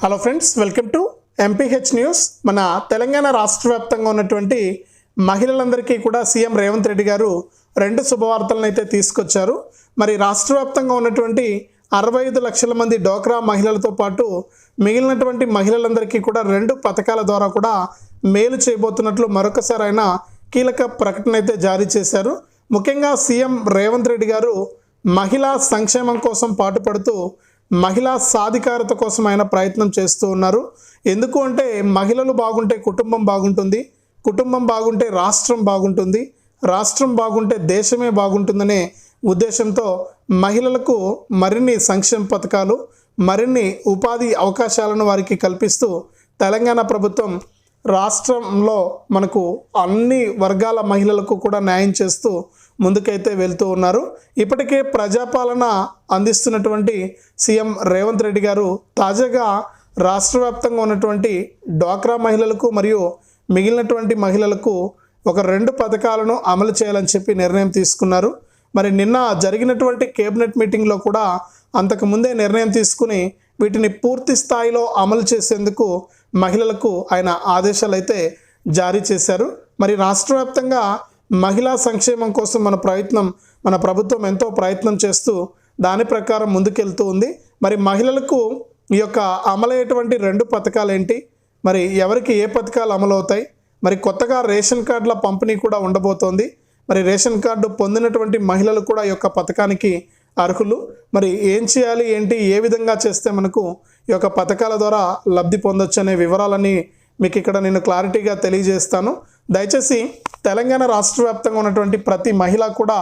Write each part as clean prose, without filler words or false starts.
Hello friends, welcome to MPH news. మన తెలంగాణ రాష్ట్ర వ్యాప్తంగా ఉన్నటువంటి మహిళలందరికీ కూడా సీఎం రేవంత్ రెడ్డి గారు రెండు శుభవార్తలను అయితే తీసుకొచ్చారు. మరి రాష్ట్ర వ్యాప్తంగా ఉన్నటువంటి 65 లక్షల మంది డోక్రా మహిళలతో పాటు మిగిలినటువంటి మహిళలందరికీ కూడా రెండు పథకాల ద్వారా కూడా మేలు చేయబోతున్నట్లు మరొకసారి ఆయన కీలక ప్రకటన అయితే జారీ చేశారు. ముఖ్యంగా సీఎం రేవంత్ రెడ్డి గారు మహిళా సంక్షేమం కోసం పాటుపడుతూ మహిళా సాధికారత కోసం ఆయన ప్రయత్నం చేస్తూ ఉన్నారు. ఎందుకు అంటే మహిళలు బాగుంటే కుటుంబం బాగుంటుంది, కుటుంబం బాగుంటే రాష్ట్రం బాగుంటుంది, రాష్ట్రం బాగుంటే దేశమే బాగుంటుందనే ఉద్దేశంతో మహిళలకు మరిన్ని సంక్షేమ పథకాలు, మరిన్ని ఉపాధి అవకాశాలను వారికి కల్పిస్తూ తెలంగాణ ప్రభుత్వం రాష్ట్రంలో మనకు అన్ని వర్గాల మహిళలకు కూడా న్యాయం చేస్తూ ముందుకైతే వెళ్తూ ఉన్నారు. ఇప్పటికే ప్రజాపాలన అందిస్తున్నటువంటి సీఎం రేవంత్ రెడ్డి గారు తాజాగా రాష్ట్ర వ్యాప్తంగా ఉన్నటువంటి డ్వాక్రా మహిళలకు మరియు మిగిలినటువంటి మహిళలకు ఒక రెండు పథకాలను అమలు చేయాలని చెప్పి నిర్ణయం తీసుకున్నారు. మరి నిన్న జరిగినటువంటి కేబినెట్ మీటింగ్లో కూడా అంతకుముందే నిర్ణయం తీసుకుని వీటిని పూర్తి స్థాయిలో అమలు చేసేందుకు మహిళలకు ఆయన ఆదేశాలు అయితే జారీ చేశారు. మరి రాష్ట్ర వ్యాప్తంగా మహిళా సంక్షేమం కోసం మన ప్రభుత్వం ఎంతో ప్రయత్నం చేస్తూ దాని ప్రకారం ముందుకెళ్తూ ఉంది. మరి మహిళలకు ఈ యొక్క అమలయ్యేటువంటి రెండు పథకాలు ఏంటి, మరి ఎవరికి ఏ పథకాలు అమలవుతాయి, మరి కొత్తగా రేషన్ కార్డుల పంపిణీ కూడా ఉండబోతోంది. మరి రేషన్ కార్డు పొందినటువంటి మహిళలు కూడా ఈ యొక్క పథకానికి అర్హులు. మరి ఏం చేయాలి, ఏంటి, ఏ విధంగా చేస్తే మనకు ఈ యొక్క పథకాల ద్వారా లబ్ధి పొందొచ్చు అనే వివరాలని మీకు ఇక్కడ నేను క్లారిటీగా తెలియజేస్తాను. దయచేసి తెలంగాణ రాష్ట్ర వ్యాప్తంగా ఉన్నటువంటి ప్రతి మహిళ కూడా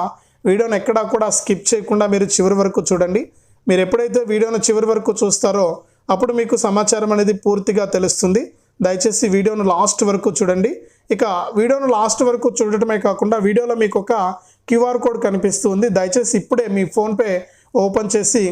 వీడియోను ఎక్కడా కూడా స్కిప్ చేయకుండా మీరు చివరి వరకు చూడండి. మీరు ఎప్పుడైతే వీడియోను చివరి వరకు చూస్తారో అప్పుడు మీకు సమాచారం అనేది పూర్తిగా తెలుస్తుంది. దయచేసి వీడియోను లాస్ట్ వరకు చూడండి. ఇక వీడియోను లాస్ట్ వరకు చూడటమే కాకుండా వీడియోలో మీకు ఒక క్యూఆర్ కోడ్ కనిపిస్తుంది. దయచేసి ఇప్పుడే మీ ఫోన్పే ఓపెన్ చేసి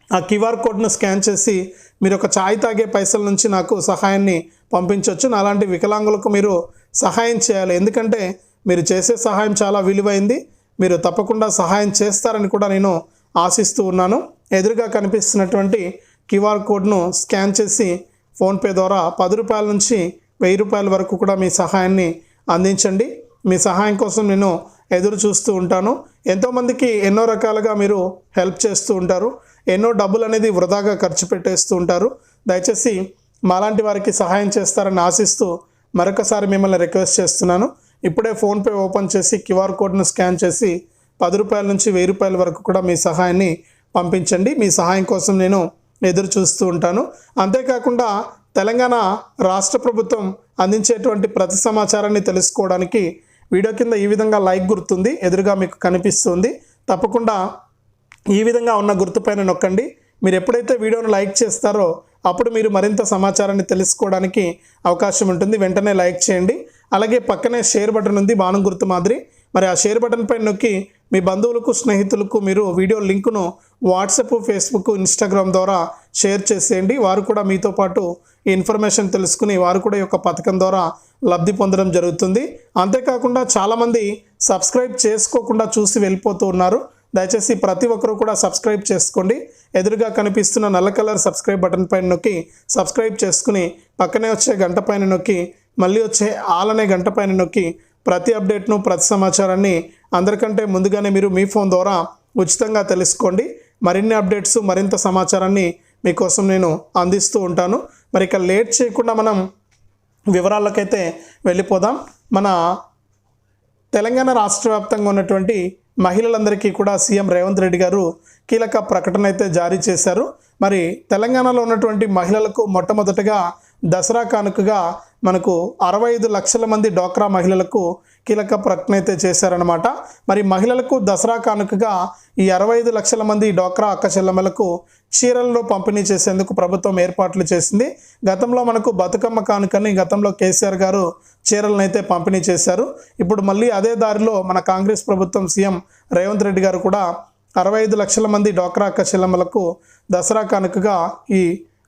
ఆ క్యూఆర్ కోడ్ను స్కాన్ చేసి మీరు ఒక ఛాయ్ తాగే పైసల నుంచి నాకు సహాయాన్ని పంపించవచ్చు. అలాంటి వికలాంగులకు మీరు సహాయం చేయాలి. ఎందుకంటే మీరు చేసే సహాయం చాలా విలువైంది. మీరు తప్పకుండా సహాయం చేస్తారని కూడా నేను ఆశిస్తూ ఉన్నాను. ఎదురుగా కనిపిస్తున్నటువంటి క్యూఆర్ కోడ్ను స్కాన్ చేసి ఫోన్పే ద్వారా 10 రూపాయల నుంచి 1000 రూపాయల వరకు కూడా మీ సహాయాన్ని అందించండి. మీ సహాయం కోసం నేను ఎదురు చూస్తూ ఉంటాను. ఎంతోమందికి ఎన్నో రకాలుగా మీరు హెల్ప్ చేస్తూ ఉంటారు, ఎన్నో డబ్బులు అనేది వృధాగా ఖర్చు పెట్టేస్తూ ఉంటారు. దయచేసి మాలాంటి వారికి సహాయం చేస్తారని ఆశిస్తూ మరొకసారి మిమ్మల్ని రిక్వెస్ట్ చేస్తున్నాను. ఇప్పుడే ఫోన్పే ఓపెన్ చేసి క్యూఆర్ కోడ్ను స్కాన్ చేసి 10 రూపాయల నుంచి 1000 రూపాయల వరకు కూడా మీ సహాయాన్ని పంపించండి. మీ సహాయం కోసం నేను ఎదురు చూస్తూ ఉంటాను. అంతేకాకుండా తెలంగాణ రాష్ట్ర ప్రభుత్వం అందించేటువంటి ప్రతి సమాచారాన్ని తెలుసుకోవడానికి వీడియో కింద ఈ విధంగా లైక్ గుర్తుంది ఎదురుగా మీకు కనిపిస్తుంది. తప్పకుండా ఈ విధంగా ఉన్న గుర్తుపైన నొక్కండి. మీరు ఎప్పుడైతే వీడియోను లైక్ చేస్తారో అప్పుడు మీరు మరింత సమాచారాన్ని తెలుసుకోవడానికి అవకాశం ఉంటుంది. వెంటనే లైక్ చేయండి. అలాగే పక్కనే షేర్ బటన్ ఉంది, బాణం గుర్తు మాదిరి. మరి ఆ షేర్ బటన్ పైన నొక్కి మీ బంధువులకు, స్నేహితులకు మీరు వీడియో లింకును వాట్సాప్, ఫేస్బుక్, ఇన్స్టాగ్రామ్ ద్వారా షేర్ చేసేయండి. వారు కూడా మీతో పాటు ఈ ఇన్ఫర్మేషన్ తెలుసుకుని వారు కూడా ఈ యొక్క పథకం ద్వారా లబ్ధి పొందడం జరుగుతుంది. అంతేకాకుండా చాలామంది సబ్స్క్రైబ్ చేసుకోకుండా చూసి వెళ్ళిపోతూ ఉన్నారు. దయచేసి ప్రతి ఒక్కరూ కూడా సబ్స్క్రైబ్ చేసుకోండి. ఎదురుగా కనిపిస్తున్న నల్ల కలర్ సబ్స్క్రైబ్ బటన్ పైన నొక్కి సబ్స్క్రైబ్ చేసుకుని పక్కనే వచ్చే గంట పైన నొక్కి మళ్ళీ వచ్చే ఆల్ అనే గంట పైన నొక్కి ప్రతి అప్డేట్ను, ప్రతి సమాచారాన్ని అందరికంటే ముందుగానే మీరు మీ ఫోన్ ద్వారా ఉచితంగా తెలుసుకోండి. మరిన్ని అప్డేట్స్, మరింత సమాచారాన్ని మీకోసం నేను అందిస్తూ ఉంటాను. మరి ఇక లేట్ చేయకుండా మనం వివరాలకైతే వెళ్ళిపోదాం. మన తెలంగాణ రాష్ట్ర వ్యాప్తంగా ఉన్నటువంటి మహిళలందరికీ కూడా సీఎం రేవంత్ రెడ్డి గారు కీలక ప్రకటన అయితే జారీ చేశారు. మరి తెలంగాణలో ఉన్నటువంటి మహిళలకు మొట్టమొదటగా దసరా కానుకగా మనకు 65 లక్షల మంది డ్వాక్రా మహిళలకు కీలక ప్రకటన అయితే చేశారనమాట. మరి మహిళలకు దసరా కానుకగా ఈ 65 లక్షల మంది డ్వాక్రా అక్క చెల్లెమ్మలకు చీరలను పంపిణీ చేసేందుకు ప్రభుత్వం ఏర్పాట్లు చేసింది. గతంలో మనకు బతుకమ్మ కానుకని గతంలో కేసీఆర్ గారు చీరలను అయితే పంపిణీ చేశారు. ఇప్పుడు మళ్ళీ అదే దారిలో మన కాంగ్రెస్ ప్రభుత్వం సీఎం రేవంత్ రెడ్డి గారు కూడా 65 లక్షల మంది డ్వాక్రా అక్క చెల్లెమ్మలకు దసరా కానుకగా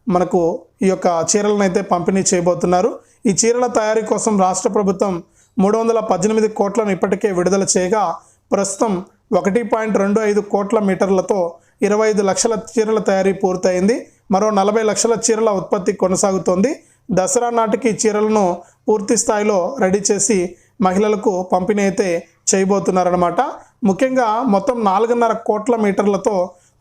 మనకు ఈ యొక్క చీరలను అయితే పంపిణీ చేయబోతున్నారు. ఈ చీరల తయారీ కోసం రాష్ట్ర ప్రభుత్వం 318 కోట్లను ఇప్పటికే విడుదల చేయగా ప్రస్తుతం 1.25 కోట్ల మీటర్లతో 25 లక్షల చీరల తయారీ పూర్తయింది. మరో 40 లక్షల చీరల ఉత్పత్తి కొనసాగుతోంది. దసరా నాటికి చీరలను పూర్తి స్థాయిలో రెడీ చేసి మహిళలకు పంపిణీ అయితే చేయబోతున్నారన్నమాట. ముఖ్యంగా మొత్తం 4.5 కోట్ల మీటర్లతో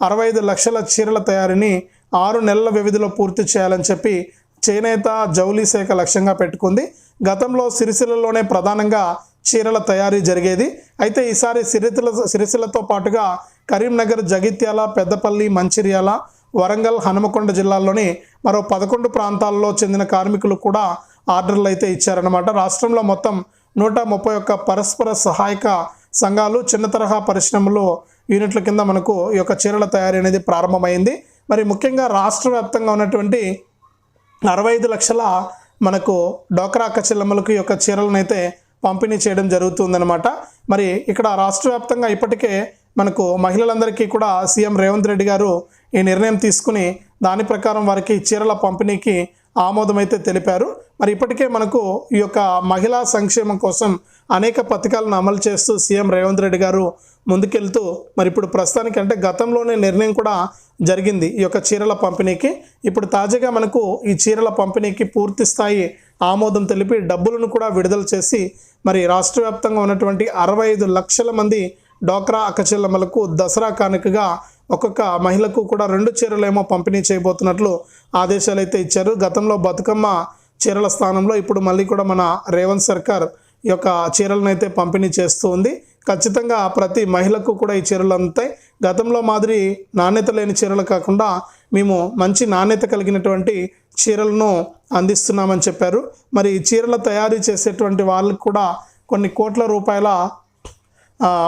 65 లక్షల చీరల తయారీని 6 నెలల వ్యవధిలో పూర్తి చేయాలని చెప్పి చేనేత జౌళి శాఖ లక్ష్యంగా పెట్టుకుంది. గతంలో సిరిసిల్లలోనే ప్రధానంగా చీరల తయారీ జరిగేది. అయితే ఈసారి సిరిసిల్లతో పాటుగా కరీంనగర్, జగిత్యాల, పెద్దపల్లి, మంచిర్యాల, వరంగల్, హనుమకొండ జిల్లాల్లోని మరో 11 ప్రాంతాల్లో చెందిన కార్మికులు కూడా ఆర్డర్లు అయితే ఇచ్చారన్నమాట. రాష్ట్రంలో మొత్తం 131 పరస్పర సహాయక సంఘాలు, చిన్న తరహా పరిశ్రమలు యూనిట్ల కింద మనకు ఈ యొక్క చీరల తయారీ అనేది ప్రారంభమైంది. మరి ముఖ్యంగా రాష్ట్ర వ్యాప్తంగా ఉన్నటువంటి 65 లక్షల మనకు డోక్రా అక్క చెల్లెమ్మలకు ఈ యొక్క చీరలను అయితే పంపిణీ చేయడం జరుగుతుందన్నమాట. మరి ఇక్కడ రాష్ట్ర వ్యాప్తంగా ఇప్పటికే మనకు మహిళలందరికీ కూడా సీఎం రేవంత్ రెడ్డి గారు ఈ నిర్ణయం తీసుకుని దాని ప్రకారం వారికి చీరల పంపిణీకి ఆమోదం అయితే తెలిపారు. మరి ఇప్పటికే మనకు ఈ యొక్క మహిళా సంక్షేమం కోసం అనేక పథకాలను అమలు చేస్తూ సీఎం రేవంత్ రెడ్డి గారు ముందుకెళ్తూ మరి ఇప్పుడు ప్రస్తుతానికి అంటే గతంలోనే నిర్ణయం కూడా జరిగింది ఈ యొక్క చీరల పంపిణీకి. ఇప్పుడు తాజాగా మనకు ఈ చీరల పంపిణీకి పూర్తి స్థాయి ఆమోదం తెలిపి డబ్బులను కూడా విడుదల చేసి మరి రాష్ట్ర వ్యాప్తంగా ఉన్నటువంటి 65 లక్షల మంది డోక్రా అక్కచెల్లెమ్మలకు దసరా కానుకగా ఒక్కొక్క మహిళకు కూడా 2 చీరలేమో పంపిణీ చేయబోతున్నట్లు ఆదేశాలు అయితే ఇచ్చారు. గతంలో బతుకమ్మ చీరల స్థానంలో ఇప్పుడు మళ్ళీ కూడా మన రేవంత్ సర్కార్ ఈ యొక్క చీరలను అయితే పంపిణీ చేస్తూ ఉంది. ఖచ్చితంగా ప్రతి మహిళకు కూడా ఈ చీరలు అందుతాయి. గతంలో మాదిరి నాణ్యత లేని చీరలు కాకుండా మేము మంచి నాణ్యత కలిగినటువంటి చీరలను అందిస్తున్నామని చెప్పారు. మరి ఈ చీరల తయారీ చేసేటువంటి వాళ్ళకు కూడా కొన్ని కోట్ల రూపాయల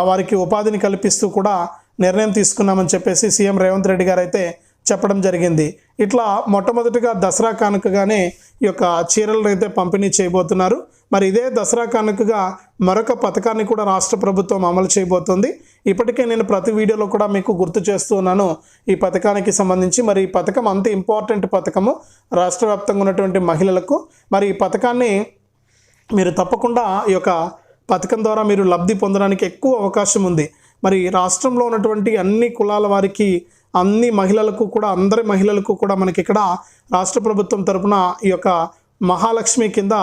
వారికి ఉపాధిని కల్పిస్తూ కూడా నిర్ణయం తీసుకున్నామని చెప్పేసి సీఎం రేవంత్ రెడ్డి గారు అయితే చెప్పడం జరిగింది. ఇట్లా మొట్టమొదటిగా దసరా కానుకగానే ఈ యొక్క చీరలను అయితే పంపిణీ చేయబోతున్నారు. మరి ఇదే దసరా కానుకగా మరొక పథకాన్ని కూడా రాష్ట్ర ప్రభుత్వం అమలు చేయబోతుంది. ఇప్పటికే నేను ప్రతి వీడియోలో కూడా మీకు గుర్తు చేస్తూ ఉన్నాను ఈ పథకానికి సంబంధించి. మరి ఈ పథకం అంత ఇంపార్టెంట్ పథకము రాష్ట్ర వ్యాప్తంగా ఉన్నటువంటి మహిళలకు. మరి ఈ పథకాన్ని మీరు తప్పకుండా ఈ యొక్క పథకం ద్వారా మీరు లబ్ధి పొందడానికి ఎక్కువ అవకాశం ఉంది. మరి రాష్ట్రంలో ఉన్నటువంటి అన్ని కులాల వారికి, అన్ని మహిళలకు కూడా, అందరి మహిళలకు కూడా మనకి ఇక్కడ రాష్ట్ర ప్రభుత్వం తరపున ఈ యొక్క మహాలక్ష్మి కింద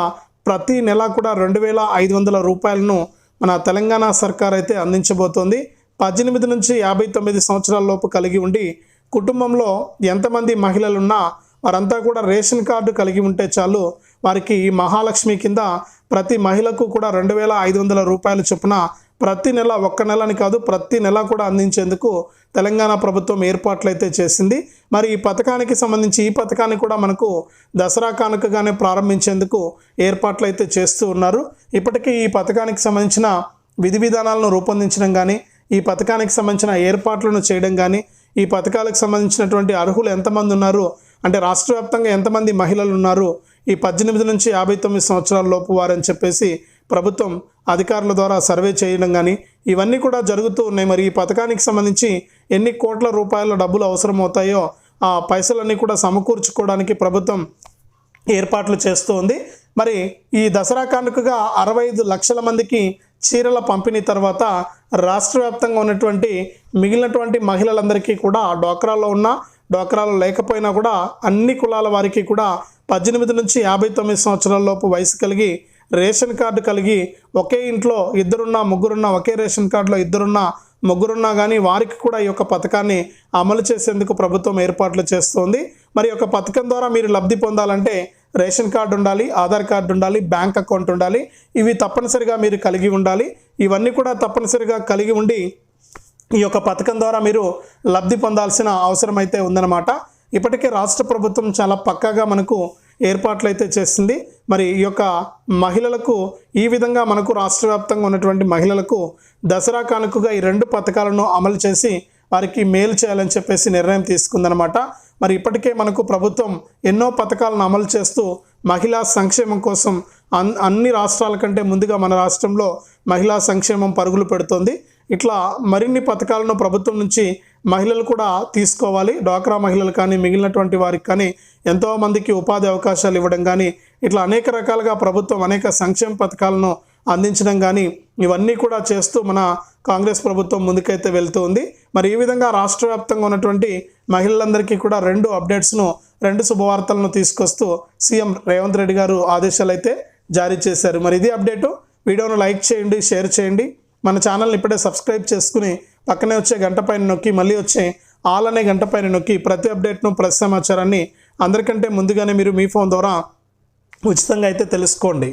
ప్రతి నెల కూడా 2,500 రూపాయలను మన తెలంగాణ సర్కార్ అయితే అందించబోతోంది. 18 నుంచి 59 సంవత్సరాల లోపు కలిగి ఉండి కుటుంబంలో ఎంతమంది మహిళలున్నా వారంతా కూడా రేషన్ కార్డు కలిగి ఉంటే చాలు వారికి ఈ మహాలక్ష్మి కింద ప్రతి మహిళకు కూడా 2,500 రూపాయల చొప్పున ప్రతి నెల, ఒక్క నెలని కాదు ప్రతి నెల కూడా అందించేందుకు తెలంగాణ ప్రభుత్వం ఏర్పాట్లు అయితే చేసింది. మరి ఈ పథకానికి సంబంధించి ఈ పథకాన్ని కూడా మనకు దసరా కానుకగానే ప్రారంభించేందుకు ఏర్పాట్లు అయితే చేస్తూ ఉన్నారు. ఇప్పటికీ ఈ పథకానికి సంబంధించిన విధి విధానాలను రూపొందించడం కానీ, ఈ పథకానికి సంబంధించిన ఏర్పాట్లను చేయడం కానీ, ఈ పథకాలకు సంబంధించినటువంటి అర్హులు ఎంతమంది ఉన్నారు అంటే రాష్ట్ర వ్యాప్తంగా ఎంతమంది మహిళలు ఉన్నారు ఈ 18 నుంచి 59 సంవత్సరాల లోపు వారని చెప్పేసి ప్రభుత్వం అధికారుల ద్వారా సర్వే చేయడం కానీ ఇవన్నీ కూడా జరుగుతూ ఉన్నాయి. మరి ఈ పథకానికి సంబంధించి ఎన్ని కోట్ల రూపాయల డబ్బులు అవసరమవుతాయో ఆ పైసలన్నీ కూడా సమకూర్చుకోవడానికి ప్రభుత్వం ఏర్పాట్లు చేస్తూ ఉంది. మరి ఈ దసరా కానుకగా 65 లక్షల మందికి చీరల పంపిణీ తర్వాత రాష్ట్ర వ్యాప్తంగా ఉన్నటువంటి మిగిలినటువంటి మహిళలందరికీ కూడా డోక్రాలో ఉన్న, డోక్రాలో లేకపోయినా కూడా అన్ని కులాల వారికి కూడా 18 నుంచి 59 సంవత్సరాల లోపు వయసు కలిగి రేషన్ కార్డు కలిగి ఒకే ఇంట్లో ఇద్దరున్నా ముగ్గురున్నా, ఒకే రేషన్ కార్డులో ఇద్దరున్నా ముగ్గురున్నా కానీ వారికి కూడా ఈ యొక్క పథకాన్ని అమలు చేసేందుకు ప్రభుత్వం ఏర్పాట్లు చేస్తోంది. మరి యొక్క పథకం ద్వారా మీరు లబ్ధి పొందాలంటే రేషన్ కార్డు ఉండాలి, ఆధార్ కార్డు ఉండాలి, బ్యాంక్ అకౌంట్ ఉండాలి. ఇవి తప్పనిసరిగా మీరు కలిగి ఉండాలి. ఇవన్నీ కూడా తప్పనిసరిగా కలిగి ఉండి ఈ యొక్క పథకం ద్వారా మీరు లబ్ధి పొందాల్సిన అవసరం అయితే ఉందన్నమాట. ఇప్పటికే రాష్ట్ర ప్రభుత్వం చాలా పక్కాగా మనకు ఏర్పాట్లు అయితే చేసింది. మరి ఈ యొక్క మహిళలకు ఈ విధంగా మనకు రాష్ట్ర వ్యాప్తంగా ఉన్నటువంటి మహిళలకు దసరా కానుకగా ఈ 2 పథకాలను అమలు చేసి వారికి మేలు చేయాలని చెప్పేసి నిర్ణయం తీసుకుందనమాట. మరి ఇప్పటికే మనకు ప్రభుత్వం ఎన్నో పథకాలను అమలు చేస్తూ మహిళా సంక్షేమం కోసం అన్ని రాష్ట్రాల కంటే ముందుగా మన రాష్ట్రంలో మహిళా సంక్షేమం పరుగులు పెడుతోంది. ఇట్లా మరిన్ని పథకాలను ప్రభుత్వం నుంచి మహిళలు కూడా తీసుకోవాలి. డ్వాక్రా మహిళలు కానీ మిగిలినటువంటి వారికి కానీ ఎంతోమందికి ఉపాధి అవకాశాలు ఇవ్వడం కానీ ఇట్లా అనేక రకాలుగా ప్రభుత్వం అనేక సంక్షేమ పథకాలను అందించడం కానీ ఇవన్నీ కూడా చేస్తూ మన కాంగ్రెస్ ప్రభుత్వం ముందుకైతే వెళ్తూ ఉంది. మరి ఈ విధంగా రాష్ట్ర వ్యాప్తంగా ఉన్నటువంటి మహిళలందరికీ కూడా 2 అప్డేట్స్ను 2 శుభవార్తలను తీసుకొస్తూ సీఎం రేవంత్ రెడ్డి గారు ఆదేశాలు అయితే జారీ చేశారు. మరి ఇది అప్డేటు. వీడియోను లైక్ చేయండి, షేర్ చేయండి. మన ఛానల్ని ఇప్పుడే సబ్స్క్రైబ్ చేసుకుని పక్కనే వచ్చే గంట పైన నొక్కి మళ్ళీ వచ్చే ఆల్ అనే గంట పైన నొక్కి ప్రతి అప్డేట్ను, ప్రతి సమాచారాన్ని అందరికంటే ముందుగానే మీరు మీ ఫోన్ ద్వారా ఉచితంగా అయితే తెలుసుకోండి.